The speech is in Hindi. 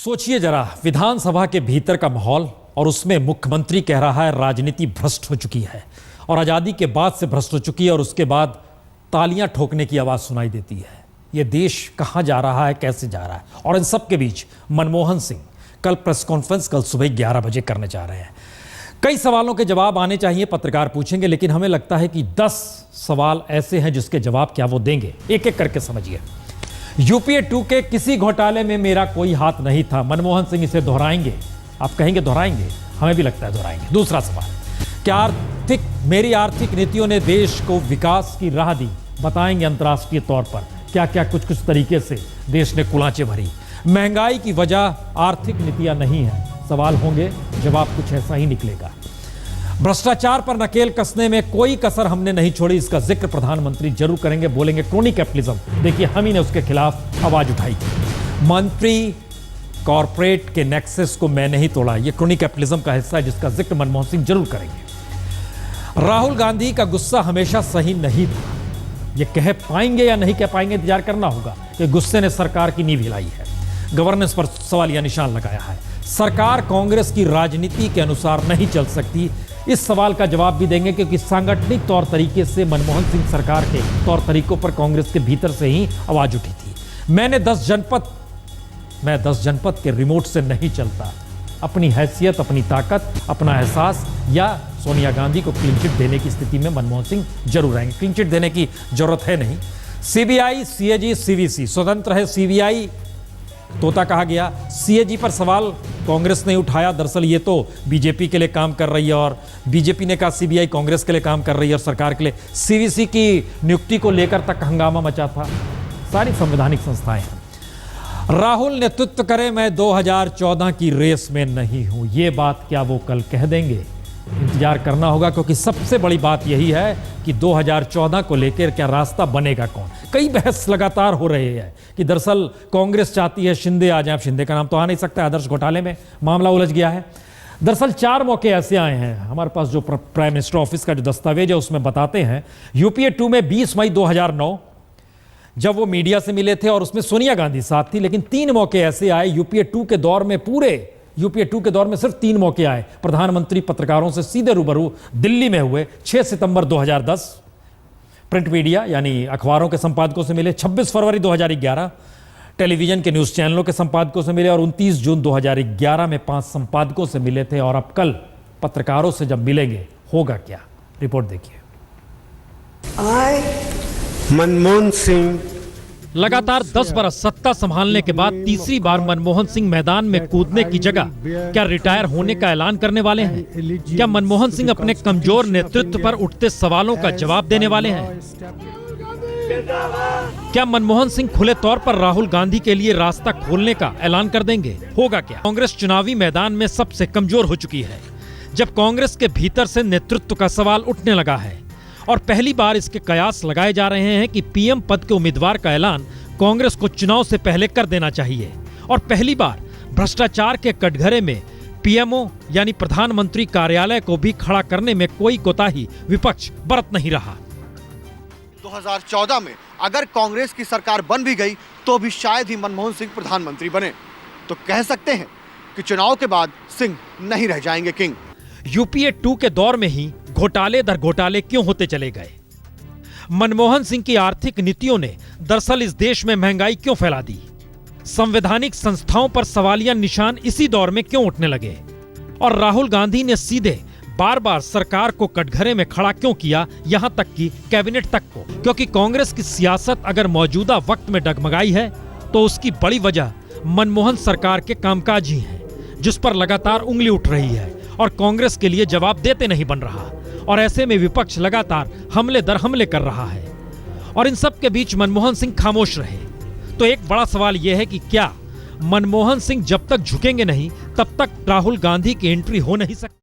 सोचिए जरा, विधानसभा के भीतर का माहौल और उसमें मुख्यमंत्री कह रहा है राजनीति भ्रष्ट हो चुकी है और आजादी के बाद से भ्रष्ट हो चुकी है और उसके बाद तालियां ठोकने की आवाज सुनाई देती है। ये देश कहां जा रहा है, कैसे जा रहा है? और इन सब के बीच मनमोहन सिंह कल प्रेस कॉन्फ्रेंस कल सुबह 11 बजे करने जा रहे हैं। कई सवालों के जवाब आने चाहिए, पत्रकार पूछेंगे, लेकिन हमें लगता है कि 10 सवाल ऐसे हैं जिसके जवाब क्या वो देंगे। एक एक करके समझिए। यूपीए 2 के किसी घोटाले में मेरा कोई हाथ नहीं था, मनमोहन सिंह इसे दोहराएंगे। आप कहेंगे दोहराएंगे, हमें भी लगता है दोहराएंगे। दूसरा सवाल, क्या मेरी आर्थिक नीतियों ने देश को विकास की राह दी? बताएंगे अंतर्राष्ट्रीय तौर पर क्या क्या कुछ तरीके से देश ने कुलांचे भरी। महंगाई की वजह आर्थिक नीतियां नहीं है, सवाल होंगे, जवाब कुछ ऐसा ही निकलेगा। भ्रष्टाचार पर नकेल कसने में कोई कसर हमने नहीं छोड़ी, इसका जिक्र प्रधानमंत्री जरूर करेंगे, बोलेंगे क्रोनी कैपिटलिज्म। देखिए, हम ही ने उसके खिलाफ आवाज उठाई थी। मंत्री कॉरपोरेट के नेक्सस को मैंने ही तोड़ा, यह क्रोनी कैपिटलिज्म का हिस्सा है जिसका जिक्र मनमोहन सिंह जरूर करेंगे। राहुल गांधी का गुस्सा हमेशा सही नहीं था, यह कह पाएंगे या नहीं कह पाएंगे, इंतजार करना होगा कि गुस्से ने सरकार की नींव हिलाई है। गवर्नेंस पर सवालिया निशान लगाया है। सरकार कांग्रेस की राजनीति के अनुसार नहीं चल सकती, इस सवाल का जवाब भी देंगे, क्योंकि सांगठनिक तौर तरीके से मनमोहन सिंह सरकार के तौर तरीकों पर कांग्रेस के भीतर से ही आवाज उठी थी। मैं 10 जनपद के रिमोट से नहीं चलता। अपनी हैसियत, अपनी ताकत, अपना एहसास, या सोनिया गांधी को क्लीन चिट देने की स्थिति में मनमोहन सिंह जरूर आएंगे। क्लीन चिट देने की जरूरत है नहीं। सीबीआई, सीएजी, सीवीसी स्वतंत्र है। सीबीआई तोता कहा गया। सीएजी पर सवाल कांग्रेस ने उठाया, दरअसल ये तो बीजेपी के लिए काम कर रही है और बीजेपी ने कहा सीबीआई कांग्रेस के लिए काम कर रही है और सरकार के लिए। सीवीसी की नियुक्ति को लेकर तक हंगामा मचा था। सारी संवैधानिक संस्थाएं हैं। राहुल नेतृत्व करे, मैं 2014 की रेस में नहीं हूं, ये बात क्या वो कल कह देंगे? इंतजार करना होगा, क्योंकि सबसे बड़ी बात यही है कि 2014 को लेकर क्या रास्ता बनेगा कौन। कई बहस लगातार हो रहे हैं कि दरअसल कांग्रेस चाहती है शिंदे आ जाए। अब शिंदे का नाम तो आ नहीं सकता, आदर्श घोटाले में मामला उलझ गया है। दरअसल 4 मौके ऐसे आए हैं, हमारे पास जो प्राइम मिनिस्टर ऑफिस का जो दस्तावेज है उसमें बताते हैं। यूपीए 2 में 20 मई 2009 जब वो मीडिया से मिले थे और उसमें सोनिया गांधी साथ थी, लेकिन 3 मौके ऐसे आए यूपीए 2 के दौर में, पूरे यूपीए 2 के दौर में सिर्फ 3 मौके आए। प्रधानमंत्री पत्रकारों से सीधे रूबरू दिल्ली में हुए। 6 सितंबर 2010 प्रिंट मीडिया यानी अखबारों के संपादकों से मिले। 26 फरवरी 2011 टेलीविजन के न्यूज चैनलों के संपादकों से मिले और 29 जून 2011 में 5 संपादकों से मिले थे। और अब कल पत्रकारों से जब मिलेंगे होगा क्या, रिपोर्ट देखिए। मनमोहन सिंह लगातार 10 बरस सत्ता संभालने के बाद तीसरी बार मनमोहन सिंह मैदान में कूदने की जगह क्या रिटायर होने का ऐलान करने वाले हैं? क्या मनमोहन सिंह अपने कमजोर नेतृत्व पर उठते सवालों का जवाब देने वाले हैं? क्या मनमोहन सिंह खुले तौर पर राहुल गांधी के लिए रास्ता खोलने का ऐलान कर देंगे? होगा क्या? कांग्रेस चुनावी मैदान में सबसे कमजोर हो चुकी है, जब कांग्रेस के भीतर से नेतृत्व का सवाल उठने लगा है और पहली बार इसके कयास लगाए जा रहे हैं कि पीएम पद के उम्मीदवार का ऐलान कांग्रेस को चुनाव से पहले कर देना चाहिए। और पहली बार भ्रष्टाचार के कटघरे में पीएमओ यानी प्रधानमंत्री कार्यालय को भी खड़ा करने में कोई कोताही विपक्ष बरत नहीं रहा। 2014 में अगर कांग्रेस की सरकार बन भी गई तो भी शायद ही मनमोहन सिंह प्रधानमंत्री बने। तो कह सकते हैं कि चुनाव के बाद सिंह नहीं रह जाएंगे किंग। यूपीए 2 के दौर में ही घोटाले दर घोटाले क्यों होते चले गए? मनमोहन सिंह की आर्थिक नीतियों ने दरअसल इस देश में महंगाई क्यों फैला दी? संवैधानिक संस्थाओं पर सवालिया निशान इसी दौर में क्यों उठने लगे? और राहुल गांधी ने सीधे बार बार सरकार को कटघरे में खड़ा क्यों किया, यहां तक कि कैबिनेट तक को? क्योंकि कांग्रेस की सियासत अगर मौजूदा वक्त में डगमगाई है तो उसकी बड़ी वजह मनमोहन सरकार के कामकाज ही है, जिस पर लगातार उंगली उठ रही है और कांग्रेस के लिए जवाब देते नहीं बन रहा। और ऐसे में विपक्ष लगातार हमले दर हमले कर रहा है और इन सब के बीच मनमोहन सिंह खामोश रहे। तो एक बड़ा सवाल यह है कि क्या मनमोहन सिंह जब तक झुकेंगे नहीं तब तक राहुल गांधी की एंट्री हो नहीं सकती?